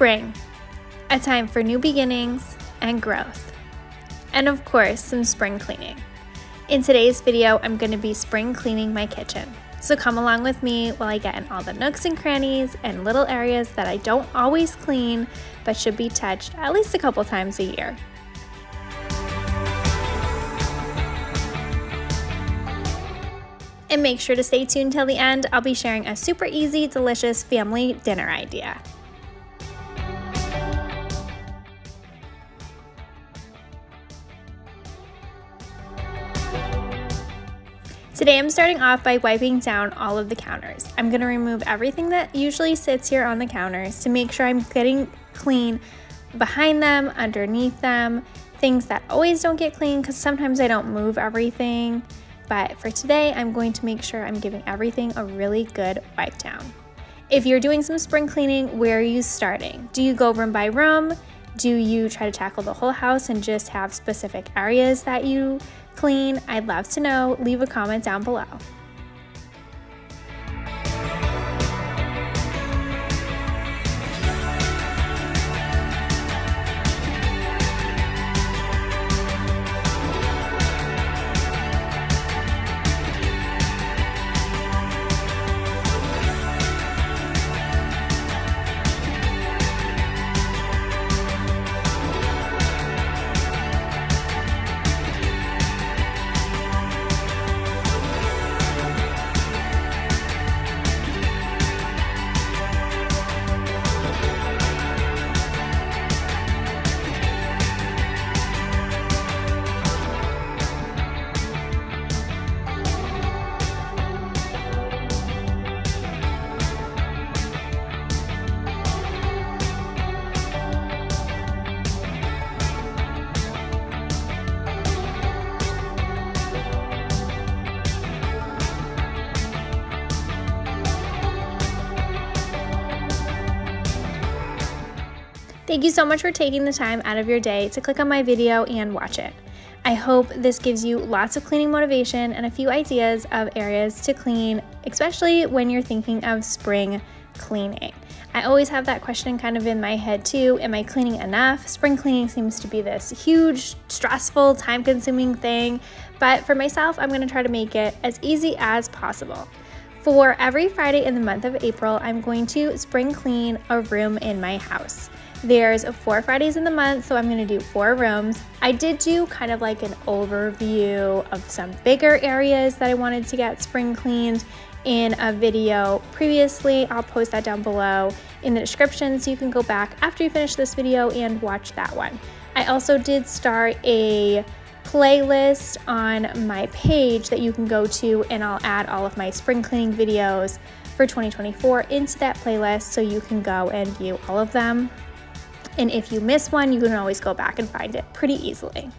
Spring, a time for new beginnings and growth. And of course, some spring cleaning. In today's video, I'm going to be spring cleaning my kitchen. So come along with me while I get in all the nooks and crannies and little areas that I don't always clean, but should be touched at least a couple times a year. And make sure to stay tuned till the end. I'll be sharing a super easy, delicious family dinner idea. Today I'm starting off by wiping down all of the counters. I'm going to remove everything that usually sits here on the counters to make sure I'm getting clean behind them, underneath them, things that always don't get clean because sometimes I don't move everything. But for today, I'm going to make sure I'm giving everything a really good wipe down. If you're doing some spring cleaning, where are you starting? Do you go room by room? Do you try to tackle the whole house and just have specific areas that you clean? I'd love to know. Leave a comment down below. Thank you so much for taking the time out of your day to click on my video and watch it. I hope this gives you lots of cleaning motivation and a few ideas of areas to clean, especially when you're thinking of spring cleaning. I always have that question kind of in my head too. Am I cleaning enough? Spring cleaning seems to be this huge, stressful, time-consuming thing, but for myself, I'm going to try to make it as easy as possible. For every Friday in the month of April, I'm going to spring clean a room in my house. There's 4 Fridays in the month, so I'm going to do 4 rooms. I did do kind of like an overview of some bigger areas that I wanted to get spring cleaned in a video previously. I'll post that down below in the description so you can go back after you finish this video and watch that one. I also did start a playlist on my page that you can go to, and I'll add all of my spring cleaning videos for 2024 into that playlist so you can go and view all of them. And if you miss one, you can always go back and find it pretty easily.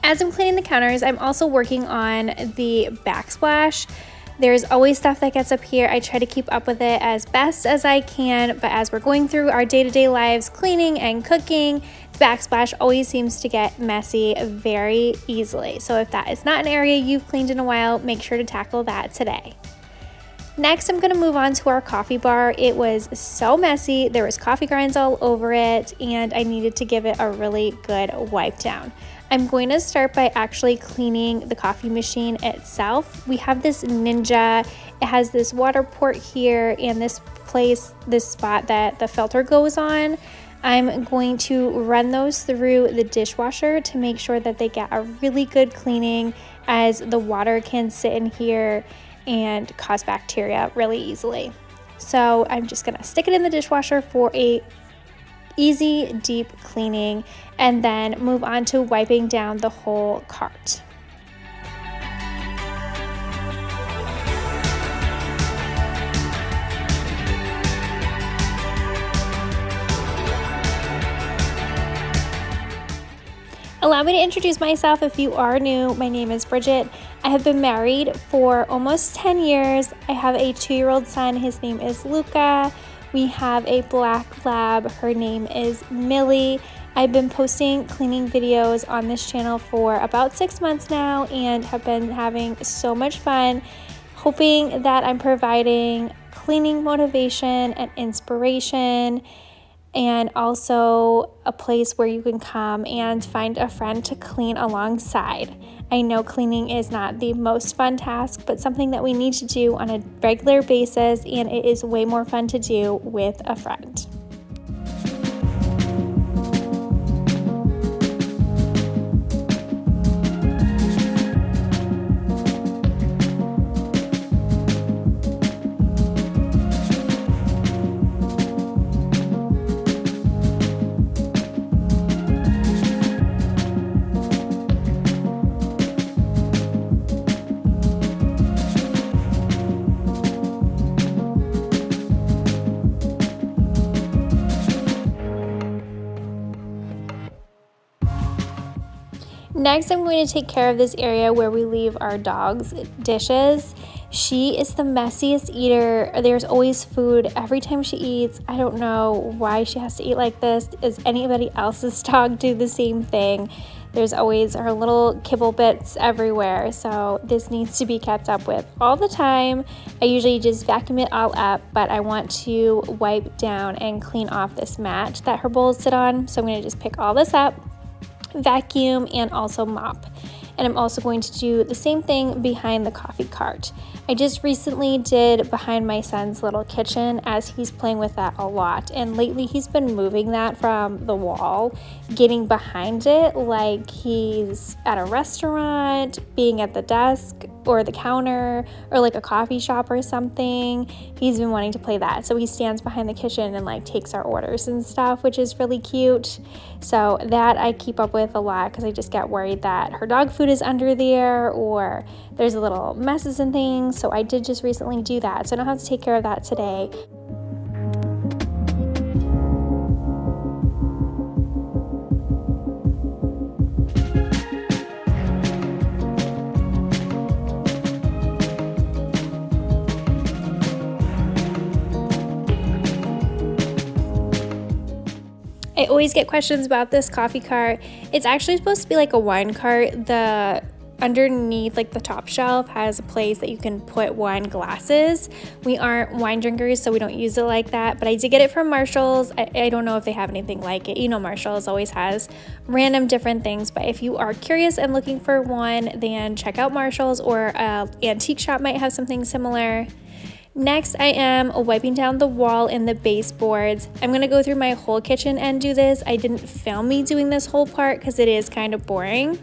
As I'm cleaning the counters, I'm also working on the backsplash. There's always stuff that gets up here. I try to keep up with it as best as I can, but as we're going through our day-to-day lives, cleaning and cooking, the backsplash always seems to get messy very easily. So if that is not an area you've cleaned in a while, make sure to tackle that today. Next, I'm gonna move on to our coffee bar. It was so messy. There was coffee grinds all over it, and I needed to give it a really good wipe down. I'm going to start by actually cleaning the coffee machine itself. We have this Ninja. It has this water port here and this spot that the filter goes on. I'm going to run those through the dishwasher to make sure that they get a really good cleaning, as the water can sit in here and cause bacteria really easily. So I'm just gonna stick it in the dishwasher for a easy, deep cleaning, and then move on to wiping down the whole cart. Allow me to introduce myself if you are new. My name is Bridget. I have been married for almost 10 years. I have a 2-year-old son. His name is Luca. We have a black lab. Her name is Millie. I've been posting cleaning videos on this channel for about 6 months now and have been having so much fun, hoping that I'm providing cleaning motivation and inspiration, and also a place where you can come and find a friend to clean alongside. I know cleaning is not the most fun task, but something that we need to do on a regular basis, and it is way more fun to do with a friend. Next, I'm going to take care of this area where we leave our dog's dishes. She is the messiest eater. There's always food every time she eats. I don't know why she has to eat like this. Does anybody else's dog do the same thing? There's always her little kibble bits everywhere, so this needs to be kept up with all the time. I usually just vacuum it all up, but I want to wipe down and clean off this mat that her bowls sit on. So I'm going to just pick all this up, vacuum, and also mop. And I'm also going to do the same thing behind the coffee cart. I just recently did behind my son's little kitchen, as he's playing with that a lot, and lately he's been moving that from the wall, getting behind it like he's at a restaurant, being at the desk or the counter, or like a coffee shop or something. He's been wanting to play that, so he stands behind the kitchen and like takes our orders and stuff, which is really cute. So that I keep up with a lot because I just get worried that her dog food is under there or there's a little messes and things. So I did just recently do that, so I don't have to take care of that today. I always get questions about this coffee cart. It's actually supposed to be like a wine cart. The underneath, like the top shelf, has a place that you can put wine glasses. We aren't wine drinkers, so we don't use it like that, but I did get it from Marshall's. I don't know if they have anything like it. You know, Marshall's always has random different things, but if you are curious and looking for one, then check out Marshall's, or an antique shop might have something similar. Next, I am wiping down the wall and the baseboards. I'm going to go through my whole kitchen and do this. I didn't film me doing this whole part because it is kind of boring,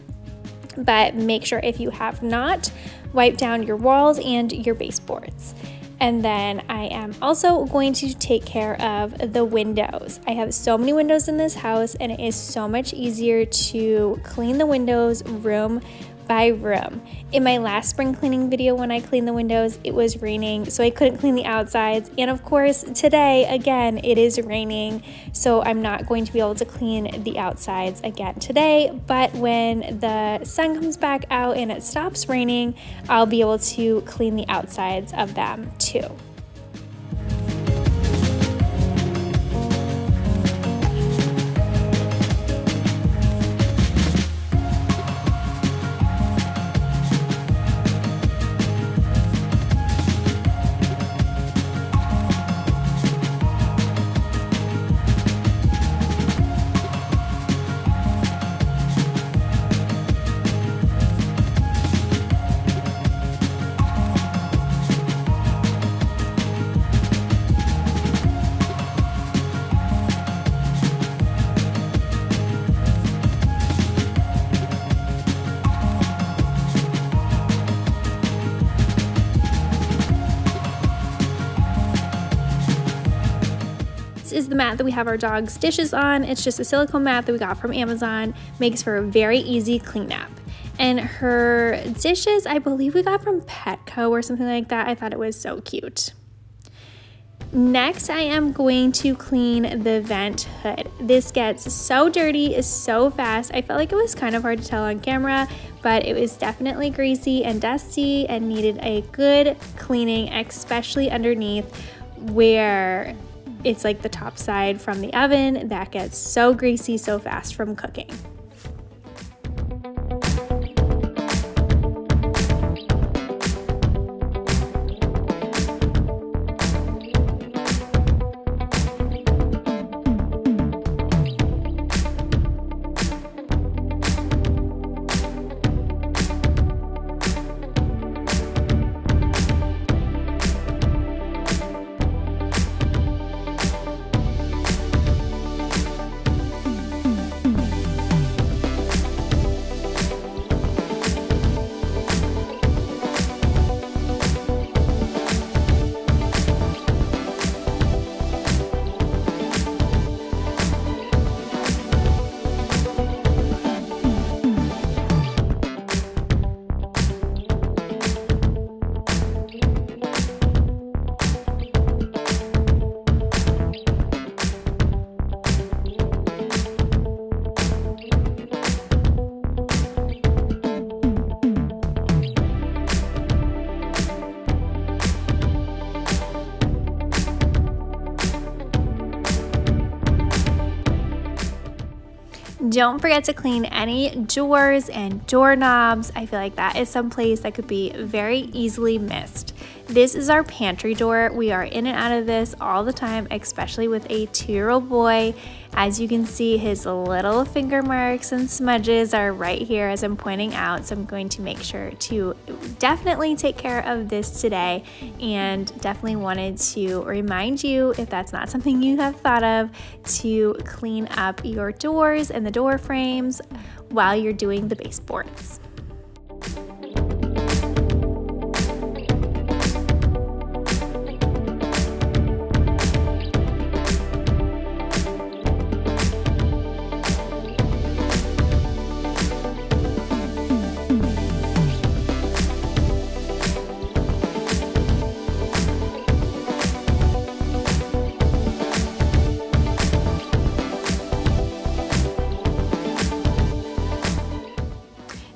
but make sure if you have not, wipe down your walls and your baseboards. And then I am also going to take care of the windows. I have so many windows in this house, and it is so much easier to clean the windows room by room. In my last spring cleaning video, when I cleaned the windows, it was raining, so I couldn't clean the outsides. And of course, today, again, it is raining, so I'm not going to be able to clean the outsides again today. But when the sun comes back out and it stops raining, I'll be able to clean the outsides of them too. Is the mat that we have our dog's dishes on. It's just a silicone mat that we got from Amazon. Makes for a very easy cleanup. And her dishes, I believe we got from Petco or something like that. I thought it was so cute. Next, I am going to clean the vent hood. This gets so dirty so fast. I felt like it was kind of hard to tell on camera, but it was definitely greasy and dusty and needed a good cleaning, especially underneath where it's like the top side from the oven that gets so greasy so fast from cooking. Don't forget to clean any doors and doorknobs. I feel like that is some place that could be very easily missed. This is our pantry door. We are in and out of this all the time, especially with a 2-year-old boy. As you can see, his little finger marks and smudges are right here as I'm pointing out. So I'm going to make sure to definitely take care of this today, and definitely wanted to remind you, if that's not something you have thought of, to clean up your doors and the door frames while you're doing the baseboards.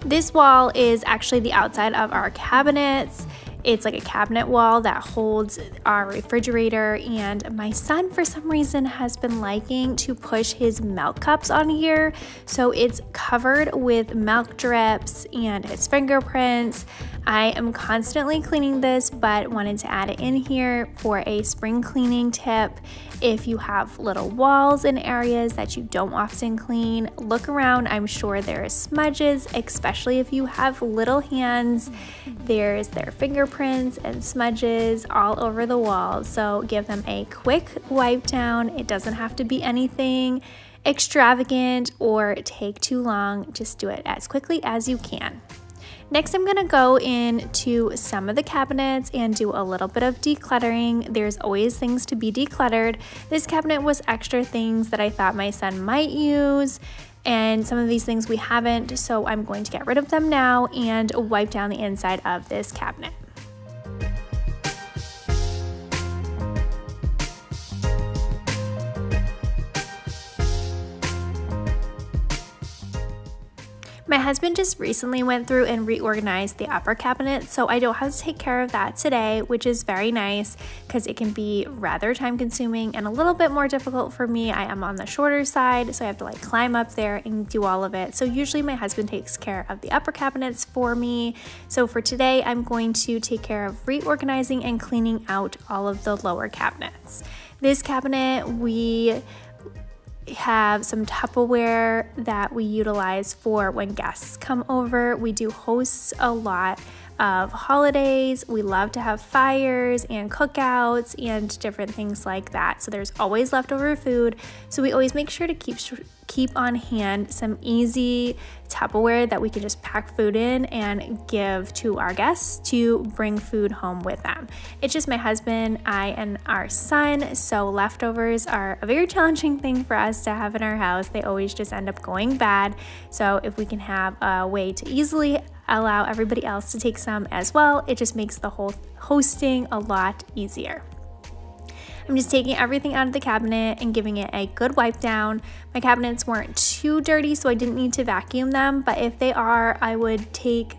This wall is actually the outside of our cabinets. It's like a cabinet wall that holds our refrigerator, and my son for some reason has been liking to push his milk cups on here, so it's covered with milk drips and his fingerprints. I am constantly cleaning this, but wanted to add it in here for a spring cleaning tip. If you have little walls in areas that you don't often clean, look around. I'm sure there are smudges, especially if you have little hands. There's their fingerprints and smudges all over the walls, so give them a quick wipe down. It doesn't have to be anything extravagant or take too long. Just do it as quickly as you can. Next, I'm gonna go into some of the cabinets and do a little bit of decluttering. There's always things to be decluttered. This cabinet was extra things that I thought my son might use, and some of these things we haven't, so I'm going to get rid of them now and wipe down the inside of this cabinet. My husband just recently went through and reorganized the upper cabinet, so I don't have to take care of that today, which is very nice because it can be rather time consuming and a little bit more difficult for me. I am on the shorter side, so I have to like climb up there and do all of it. So usually my husband takes care of the upper cabinets for me. So for today, I'm going to take care of reorganizing and cleaning out all of the lower cabinets. This cabinet, we have some Tupperware that we utilize for when guests come over. We do host a lot of holidays. We love to have fires and cookouts and different things like that. So there's always leftover food. So we always make sure to keep on hand some easy Tupperware that we can just pack food in and give to our guests to bring food home with them. It's just my husband, I, and our son, so leftovers are a very challenging thing for us to have in our house. They always just end up going bad. So if we can have a way to easily allow everybody else to take some as well, it just makes the whole hosting a lot easier. I'm just taking everything out of the cabinet and giving it a good wipe down. My cabinets weren't too dirty, so I didn't need to vacuum them, but if they are, I would take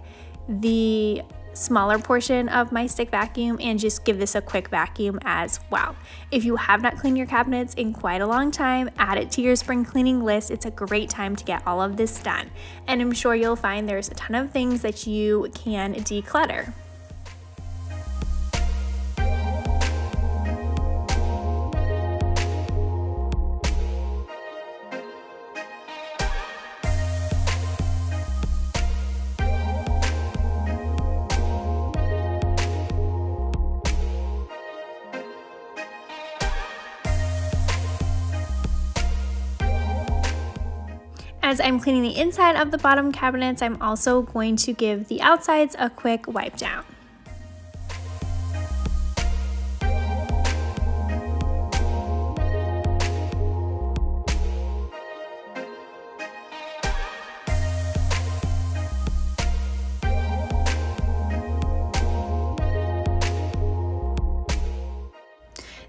the smaller portion of my stick vacuum and just give this a quick vacuum as well. If you have not cleaned your cabinets in quite a long time, add it to your spring cleaning list. It's a great time to get all of this done. And I'm sure you'll find there's a ton of things that you can declutter. As I'm cleaning the inside of the bottom cabinets, I'm also going to give the outsides a quick wipe down.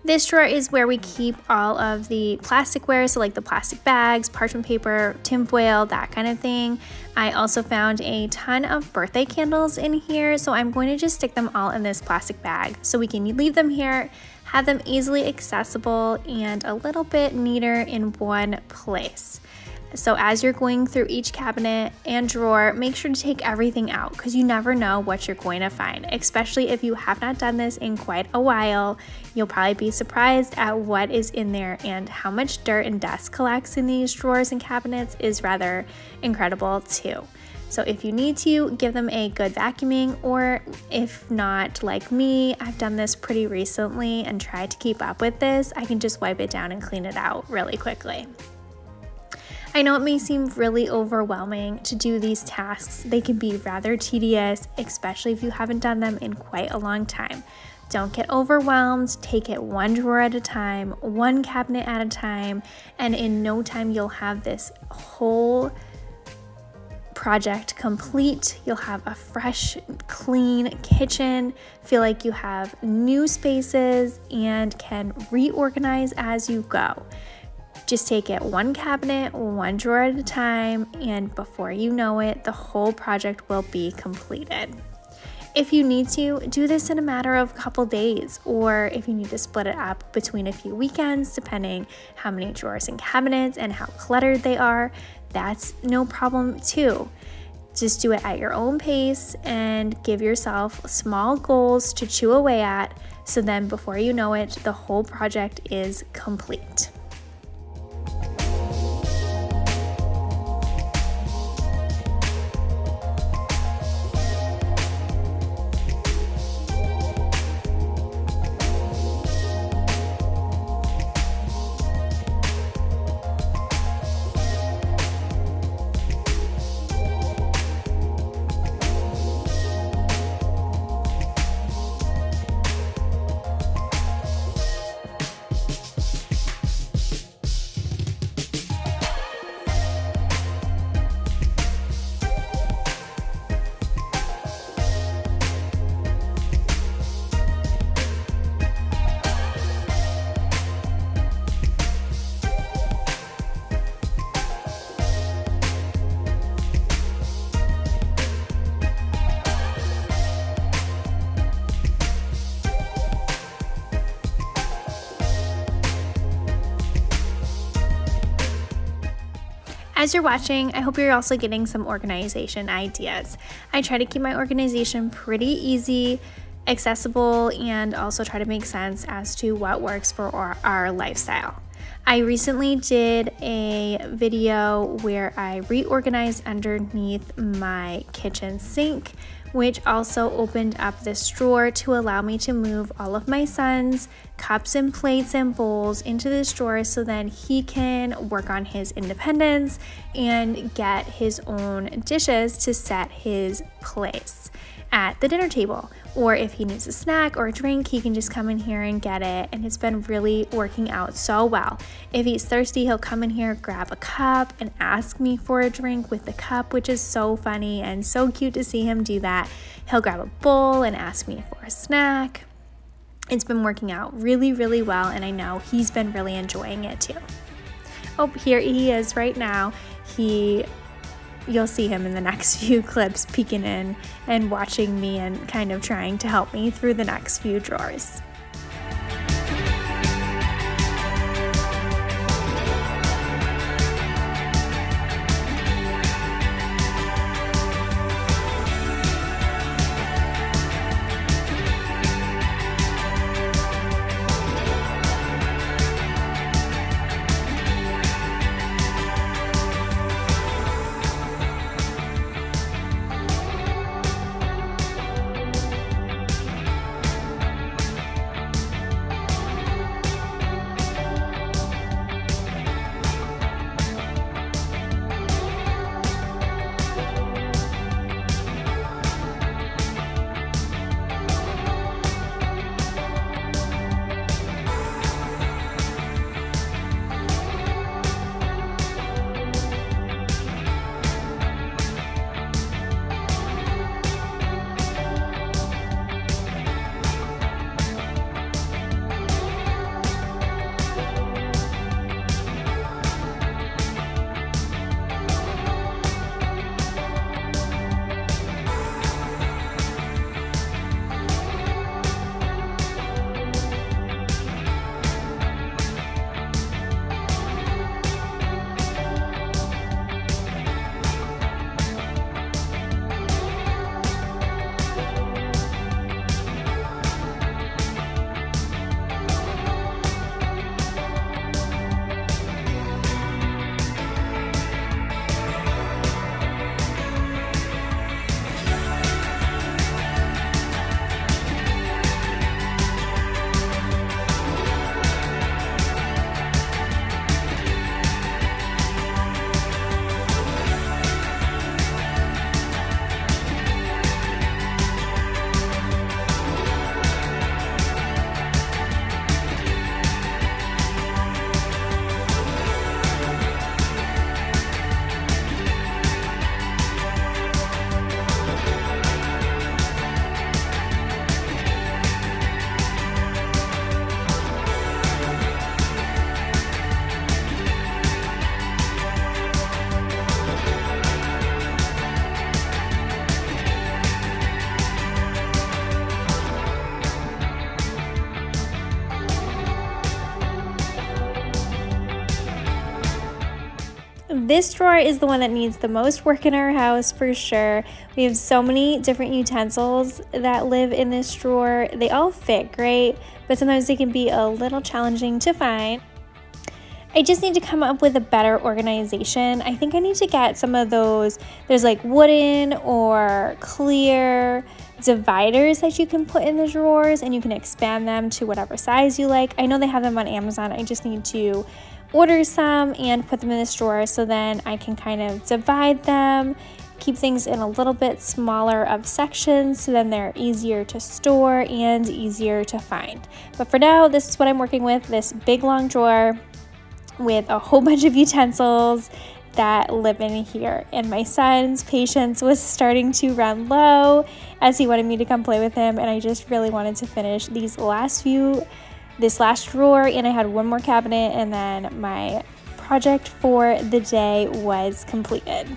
This drawer is where we keep all of the plasticware, so like the plastic bags, parchment paper, tinfoil, that kind of thing. I also found a ton of birthday candles in here, so I'm going to just stick them all in this plastic bag so we can leave them here, have them easily accessible and a little bit neater in one place. So as you're going through each cabinet and drawer, make sure to take everything out because you never know what you're going to find. Especially if you have not done this in quite a while, you'll probably be surprised at what is in there, and how much dirt and dust collects in these drawers and cabinets is rather incredible too. So if you need to, give them a good vacuuming, or if not, like me, I've done this pretty recently and tried to keep up with this, I can just wipe it down and clean it out really quickly. I know it may seem really overwhelming to do these tasks. They can be rather tedious, especially if you haven't done them in quite a long time. Don't get overwhelmed. Take it one drawer at a time, one cabinet at a time, and in no time you'll have this whole project complete. You'll have a fresh, clean kitchen, feel like you have new spaces, and can reorganize as you go. Just take it one cabinet, one drawer at a time, and before you know it, the whole project will be completed. If you need to, do this in a matter of a couple days, or if you need to split it up between a few weekends, depending how many drawers and cabinets and how cluttered they are, that's no problem too. Just do it at your own pace and give yourself small goals to chew away at, so then before you know it, the whole project is complete. As you're watching, I hope you're also getting some organization ideas. I try to keep my organization pretty easy, accessible, and also try to make sense as to what works for our lifestyle. I recently did a video where I reorganized underneath my kitchen sink, which also opened up this drawer to allow me to move all of my son's cups and plates and bowls into this drawer so then he can work on his independence and get his own dishes to set his place at the dinner table. Or if he needs a snack or a drink, he can just come in here and get it, and it's been really working out so well. If he's thirsty, he'll come in here, grab a cup, and ask me for a drink with the cup, which is so funny and so cute to see him do that. He'll grab a bowl and ask me for a snack. It's been working out really, really well, and I know he's been really enjoying it too. Oh, here he is right now. He you'll see him in the next few clips peeking in and watching me and kind of trying to help me through the next few drawers. This drawer is the one that needs the most work in our house for sure. We have so many different utensils that live in this drawer. They all fit great, but sometimes they can be a little challenging to find. I just need to come up with a better organization. I think I need to get some of those, there's like wooden or clear dividers that you can put in the drawers and you can expand them to whatever size you like. I know they have them on Amazon. I just need to order some and put them in this drawer so then I can kind of divide them, keep things in a little bit smaller of sections so then they're easier to store and easier to find. But for now, this is what I'm working with, this big long drawer with a whole bunch of utensils that live in here. And my son's patience was starting to run low as he wanted me to come play with him, and I just really wanted to finish this last drawer, and I had one more cabinet, and then my project for the day was completed.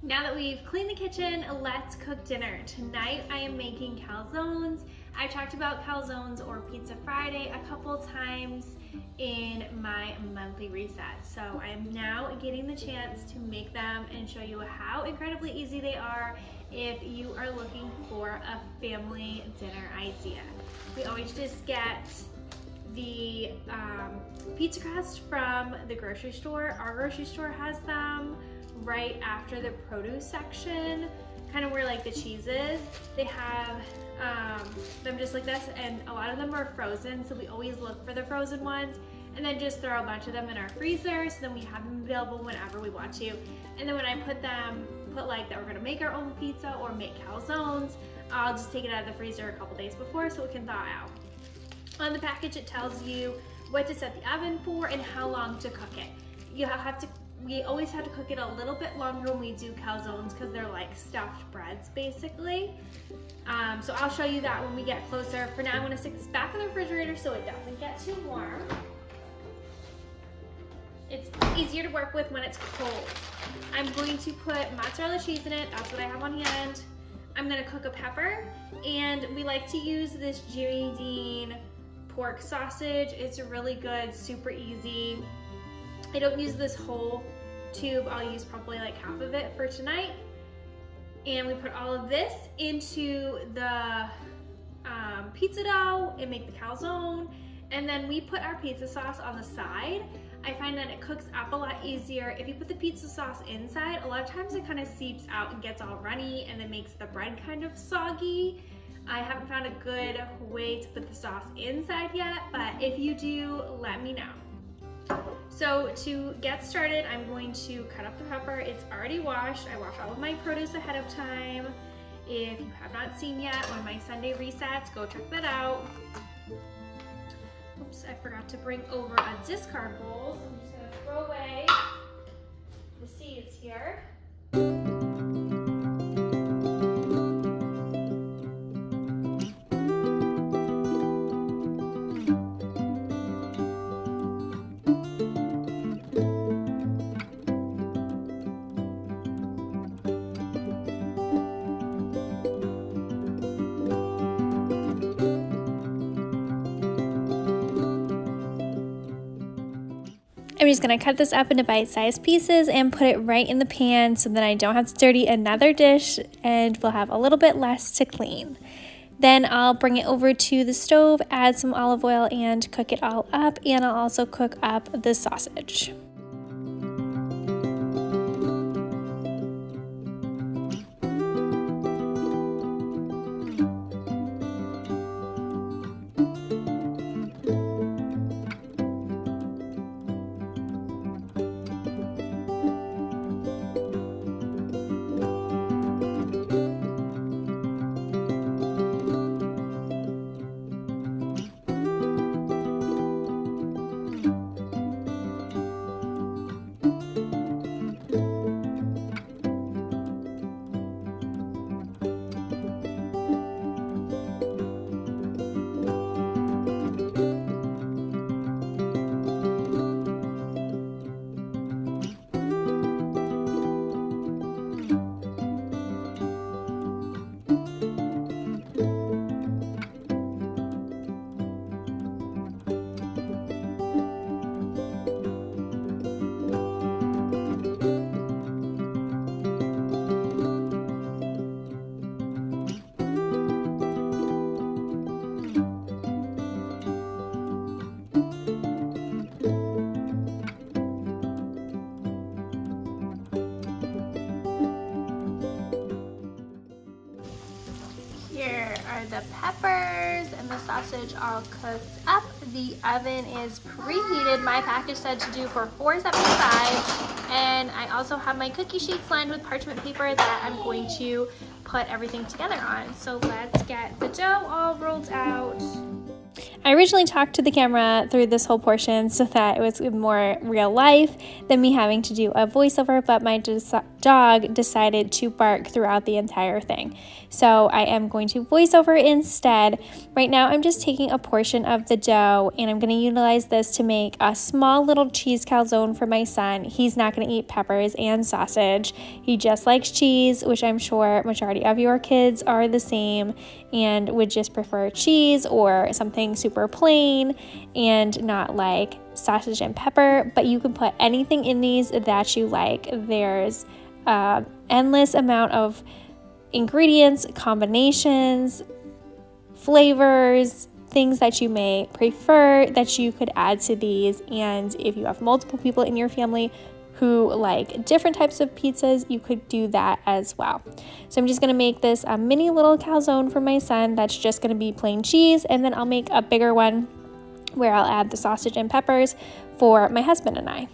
Now that we've cleaned the kitchen, let's cook dinner. Tonight I am making calzones. I've talked about calzones or Pizza Friday a couple times in my monthly reset. So I'm now getting the chance to make them and show you how incredibly easy they are if you are looking for a family dinner idea. We always just get the pizza crust from the grocery store. Our grocery store has them right after the produce section, kind of where like the cheese is. They have them just like this, and a lot of them are frozen, so we always look for the frozen ones and then just throw a bunch of them in our freezer, so then we have them available whenever we want to. And then when I put like that we're gonna make our own pizza or make calzones, I'll just take it out of the freezer a couple days before so it can thaw out. On the package it tells you what to set the oven for and how long to cook it. We always have to cook it a little bit longer when we do calzones because they're like stuffed breads basically. So I'll show you that when we get closer. For now I'm gonna stick this back in the refrigerator so it doesn't get too warm. It's easier to work with when it's cold. I'm going to put mozzarella cheese in it. That's what I have on hand. I'm gonna cook a pepper, and we like to use this Jimmy Dean pork sausage. It's really good, super easy. I don't use this whole tube. I'll use probably like half of it for tonight. And we put all of this into the pizza dough and make the calzone. And then we put our pizza sauce on the side. I find that it cooks up a lot easier. If you put the pizza sauce inside, a lot of times it kind of seeps out and gets all runny and it makes the bread kind of soggy. I haven't found a good way to put the sauce inside yet, but if you do, let me know. So to get started, I'm going to cut up the pepper. It's already washed. I wash all of my produce ahead of time. If you have not seen yet one of my Sunday resets, go check that out. Oops, I forgot to bring over a discard bowl, so I'm just gonna throw away the seeds here. I'm just gonna cut this up into bite-sized pieces and put it right in the pan so that I don't have to dirty another dish and we'll have a little bit less to clean. Then I'll bring it over to the stove, add some olive oil and cook it all up, and I'll also cook up the sausage. The peppers and the sausage all cooked up. The oven is preheated. My package said to do for 475, and I also have my cookie sheets lined with parchment paper that I'm going to put everything together on. So let's get the dough all rolled out. I originally talked to the camera through this whole portion so that it was more real life than me having to do a voiceover, but my dog decided to bark throughout the entire thing. So I am going to voice over instead. Right now I'm just taking a portion of the dough and I'm going to utilize this to make a small little cheese calzone for my son. He's not going to eat peppers and sausage. He just likes cheese, which I'm sure majority of your kids are the same and would just prefer cheese or something super plain and not like sausage and pepper. But you can put anything in these that you like. There's endless amount of ingredients, combinations, flavors, things that you may prefer that you could add to these. And if you have multiple people in your family who like different types of pizzas, you could do that as well. So I'm just going to make this a mini little calzone for my son that's just going to be plain cheese, and then I'll make a bigger one where I'll add the sausage and peppers for my husband and I.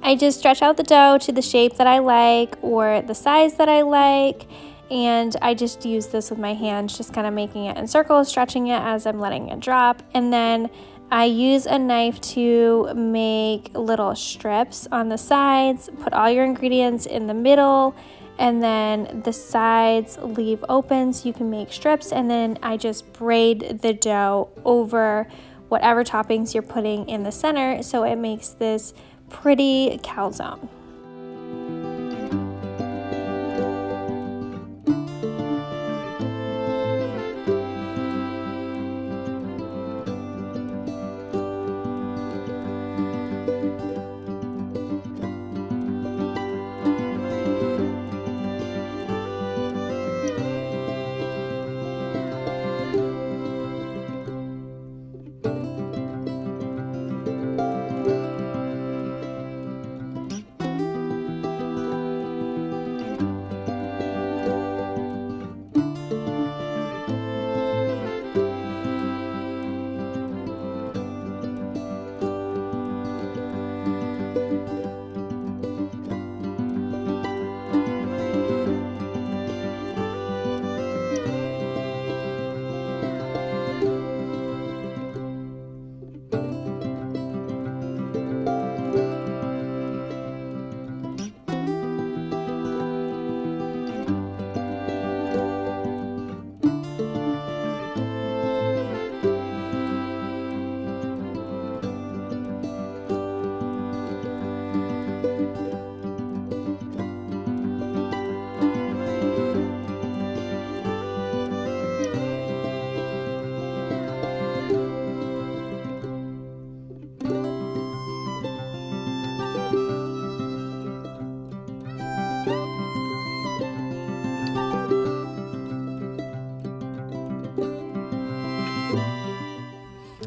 I just stretch out the dough to the shape that I like or the size that I like, and I just use this with my hands, just kind of making it in circles, stretching it as I'm letting it drop. And then I use a knife to make little strips on the sides, put all your ingredients in the middle, and then the sides leave open so you can make strips. And then I just braid the dough over whatever toppings you're putting in the center, so it makes this pretty calzone.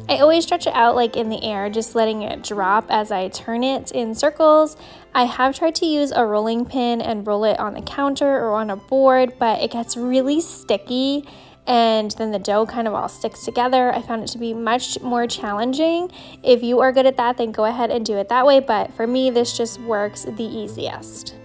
I always stretch it out like in the air, just letting it drop as I turn it in circles. I have tried to use a rolling pin and roll it on the counter or on a board, but it gets really sticky and then the dough kind of all sticks together. I found it to be much more challenging. If you are good at that, then go ahead and do it that way, but for me, this just works the easiest.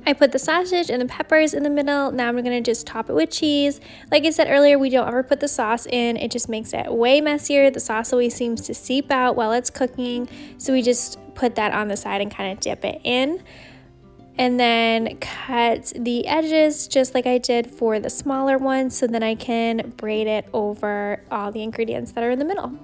I put the sausage and the peppers in the middle. Now I'm gonna just top it with cheese. Like I said earlier, we don't ever put the sauce in. It just makes it way messier. The sauce always seems to seep out while it's cooking. So we just put that on the side and kind of dip it in. And then cut the edges just like I did for the smaller one, so then I can braid it over all the ingredients that are in the middle.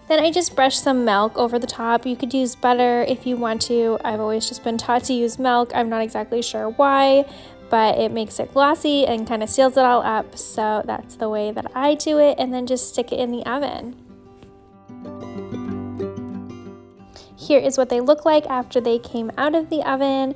Then I just brushed some milk over the top. You could use butter if you want to. I've always just been taught to use milk. I'm not exactly sure why, but it makes it glossy and kind of seals it all up. So that's the way that I do it, and then just stick it in the oven. Here is what they look like after they came out of the oven.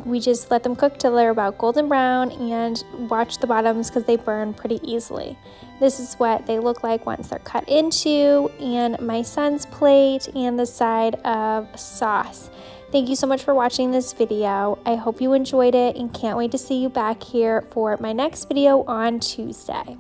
We just let them cook till they're about golden brown, and watch the bottoms because they burn pretty easily. This is what they look like once they're cut into, and my son's plate and the side of sauce. Thank you so much for watching this video. I hope you enjoyed it and can't wait to see you back here for my next video on Tuesday.